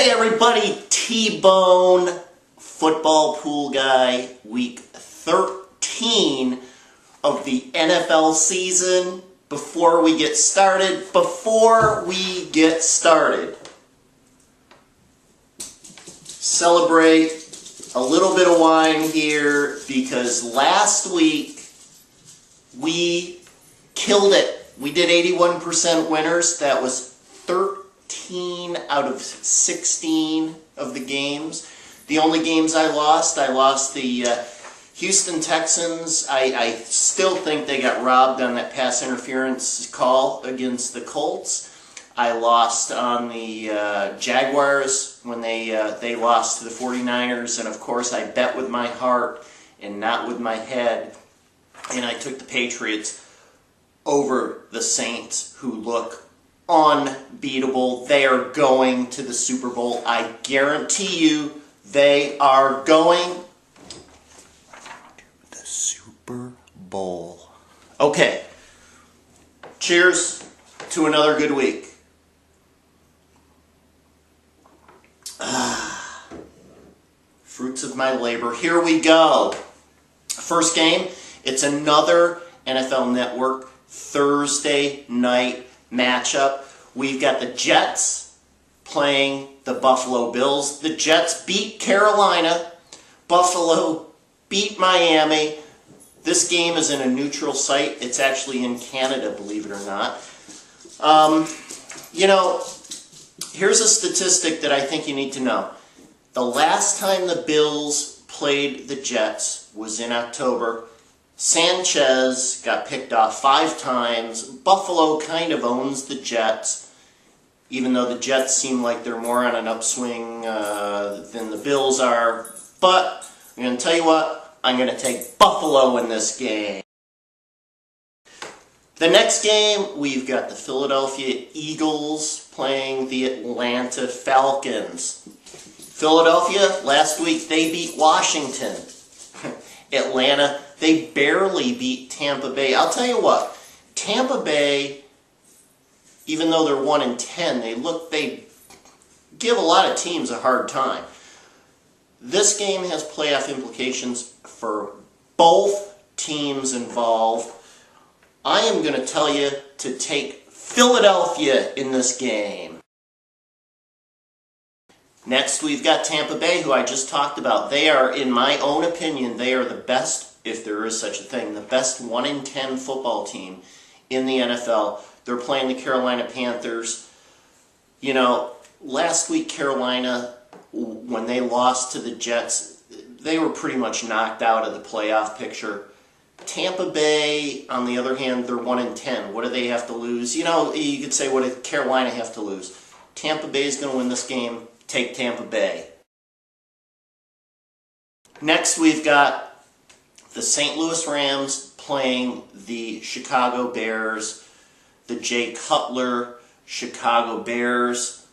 Hey everybody, T-Bone Football Pool Guy, week 13 of the NFL season. Before we get started, celebrate a little bit of wine here because last week we killed it. We did 81% winners. That was 13 out of 16 of the games. The only games I lost the Houston Texans. I still think they got robbed on that pass interference call against the Colts. I lost on the Jaguars when they lost to the 49ers. And of course I bet with my heart and not with my head. And I took the Patriots over the Saints, who look unbeatable. They are going to the Super Bowl. I guarantee you they are going to the Super Bowl. Okay. Cheers to another good week. Fruits of my labor. Here we go. First game, it's another NFL Network Thursday night matchup. We've got the Jets playing the Buffalo Bills. The Jets beat Carolina. Buffalo beat Miami. This game is in a neutral site. It's actually in Canada, believe it or not. You know, here's a statistic that I think you need to know. The last time the Bills played the Jets was in October. Sanchez got picked off 5 times. Buffalo kind of owns the Jets, even though the Jets seem like they're more on an upswing than the Bills are. But I'm going to tell you what, I'm going to take Buffalo in this game. The next game, we've got the Philadelphia Eagles playing the Atlanta Falcons. Philadelphia, last week they beat Washington. Atlanta, they barely beat Tampa Bay. I'll tell you what, Tampa Bay, even though they're 1-10, they give a lot of teams a hard time. This game has playoff implications for both teams involved. I am going to tell you to take Philadelphia in this game. Next, we've got Tampa Bay, who I just talked about. They are, in my own opinion, they are the best, if there is such a thing, the best 1-10 football team in the NFL. They're playing the Carolina Panthers. You know, last week Carolina, when they lost to the Jets, they were pretty much knocked out of the playoff picture. Tampa Bay, on the other hand, they're 1-10. What do they have to lose? You know, you could say, what did Carolina have to lose? Tampa Bay is going to win this game. Take Tampa Bay. Next, we've got the St. Louis Rams playing the Chicago Bears. The Jay Cutler Chicago Bears.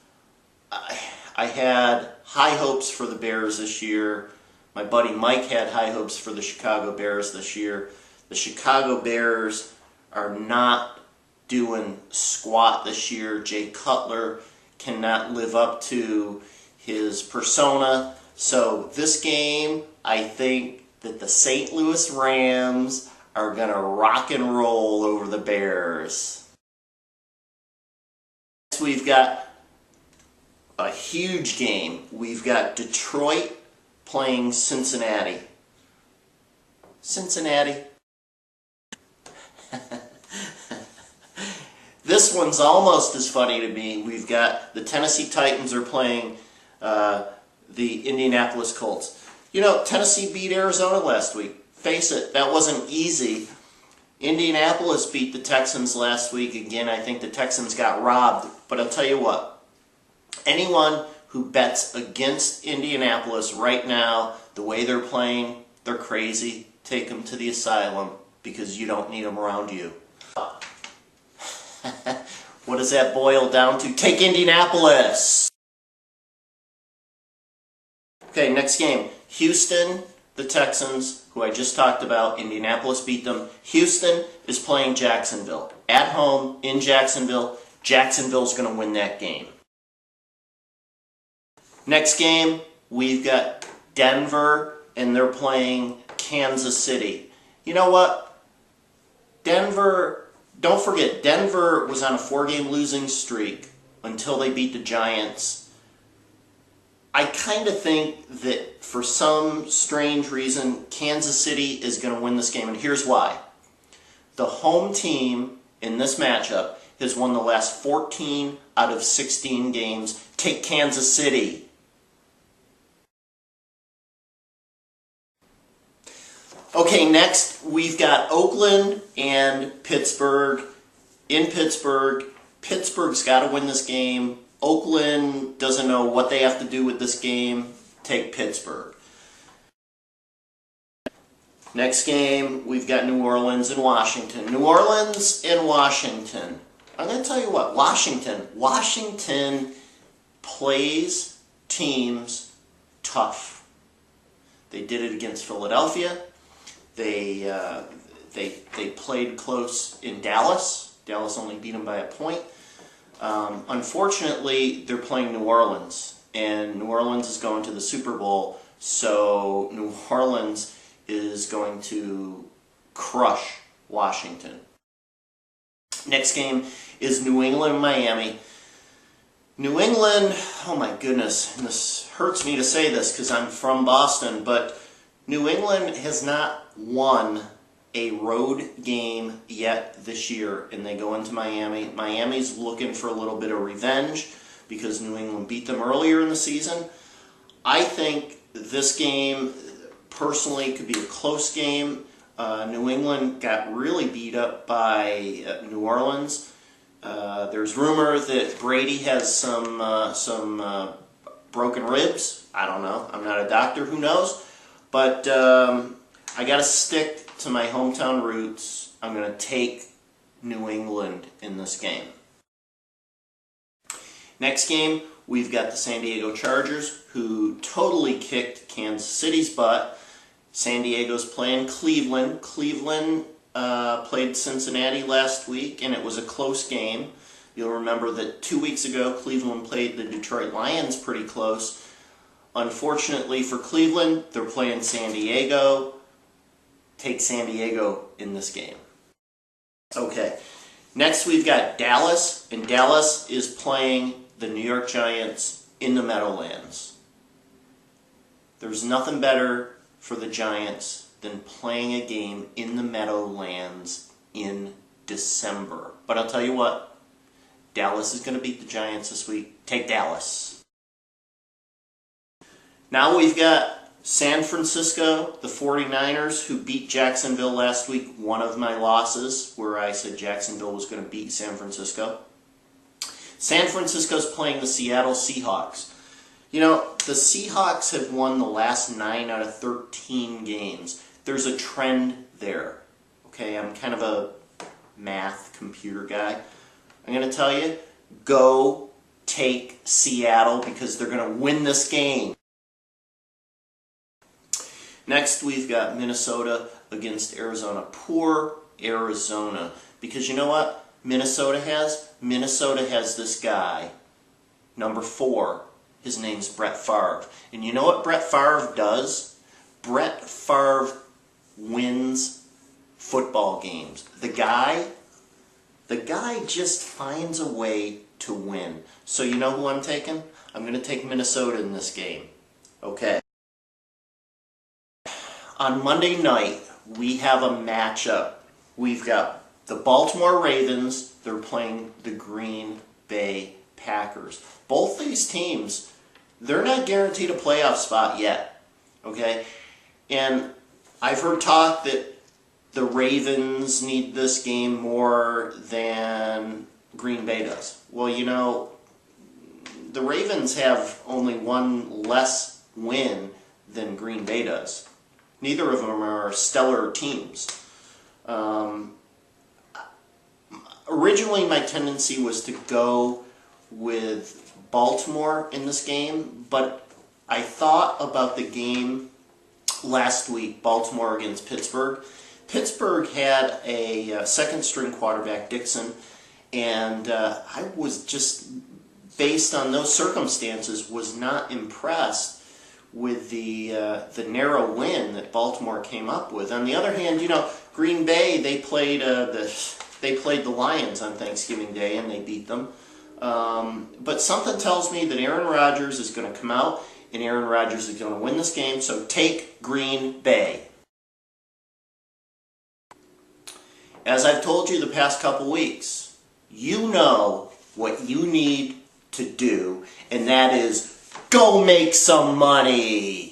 I had high hopes for the Bears this year. My buddy Mike had high hopes for the Chicago Bears this year. The Chicago Bears are not doing squat this year. Jay Cutler cannot live up to his persona. So this game, I think that the St. Louis Rams are going to rock and roll over the Bears. Next, we've got a huge game. We've got Detroit playing Cincinnati. Cincinnati. This one's almost as funny to me. We've got the Tennessee Titans are playing the Indianapolis Colts. You know, Tennessee beat Arizona last week. Face it, that wasn't easy. Indianapolis beat the Texans last week. Again, I think the Texans got robbed. But I'll tell you what, anyone who bets against Indianapolis right now, the way they're playing, they're crazy. Take them to the asylum because you don't need them around you. What does that boil down to? Take Indianapolis! Okay, next game. Houston, the Texans, who I just talked about. Indianapolis beat them. Houston is playing Jacksonville. At home, in Jacksonville. Jacksonville's going to win that game. Next game, we've got Denver, and they're playing Kansas City. You know what? Denver, don't forget, Denver was on a 4-game losing streak until they beat the Giants. I kind of think that for some strange reason, Kansas City is going to win this game, and here's why. The home team in this matchup has won the last 14 out of 16 games. Take Kansas City. Okay, next we've got Oakland and Pittsburgh. In Pittsburgh, Pittsburgh's got to win this game. Oakland doesn't know what they have to do with this game. Take Pittsburgh. Next game, we've got New Orleans and Washington. New Orleans and Washington. I'm going to tell you what, Washington plays teams tough. They did it against Philadelphia. They played close in Dallas. Dallas only beat them by a point. Unfortunately, they're playing New Orleans, and New Orleans is going to the Super Bowl, so New Orleans is going to crush Washington. Next game is New England and Miami. New England, oh my goodness, and this hurts me to say this because I'm from Boston, but New England has not won a road game yet this year, and they go into Miami. Miami's looking for a little bit of revenge because New England beat them earlier in the season. I think this game, personally, could be a close game. New England got really beat up by New Orleans. There's rumor that Brady has some broken ribs. I don't know. I'm not a doctor. Who knows? But I got to stick to my hometown roots. I'm going to take New England in this game. Next game, we've got the San Diego Chargers, who totally kicked Kansas City's butt. San Diego's playing Cleveland. Cleveland played Cincinnati last week, and it was a close game. You'll remember that 2 weeks ago, Cleveland played the Detroit Lions pretty close. Unfortunately for Cleveland, they're playing San Diego. Take San Diego in this game. Okay, next we've got Dallas, and Dallas is playing the New York Giants in the Meadowlands. There's nothing better for the Giants than playing a game in the Meadowlands in December. But I'll tell you what, Dallas is going to beat the Giants this week. Take Dallas. Now we've got San Francisco, the 49ers, who beat Jacksonville last week. One of my losses, where I said Jacksonville was going to beat San Francisco. San Francisco's playing the Seattle Seahawks. You know, the Seahawks have won the last 9 out of 13 games. There's a trend there. Okay, I'm kind of a math computer guy. I'm going to tell you, go take Seattle because they're going to win this game. Next, we've got Minnesota against Arizona. Poor Arizona. Because you know what Minnesota has? Minnesota has this guy, number 4. His name's Brett Favre. And you know what Brett Favre does? Brett Favre wins football games. The guy just finds a way to win. So you know who I'm taking? I'm going to take Minnesota in this game. Okay. On Monday night, we have a matchup. We've got the Baltimore Ravens. They're playing the Green Bay Packers. Both these teams, they're not guaranteed a playoff spot yet. Okay? And I've heard talk that the Ravens need this game more than Green Bay does. Well, you know, the Ravens have only one less win than Green Bay does. Neither of them are stellar teams. Originally, my tendency was to go with Baltimore in this game, but I thought about the game last week, Baltimore against Pittsburgh. Pittsburgh had a second-string quarterback, Dixon, and I was just based on those circumstances, was not impressed with the narrow win that Baltimore came up with. On the other hand, Green Bay, they played the Lions on Thanksgiving Day and they beat them. But something tells me that Aaron Rodgers is going to come out and Aaron Rodgers is going to win this game. So take Green Bay. As I've told you the past couple weeks, you know what you need to do, and that is go make some money.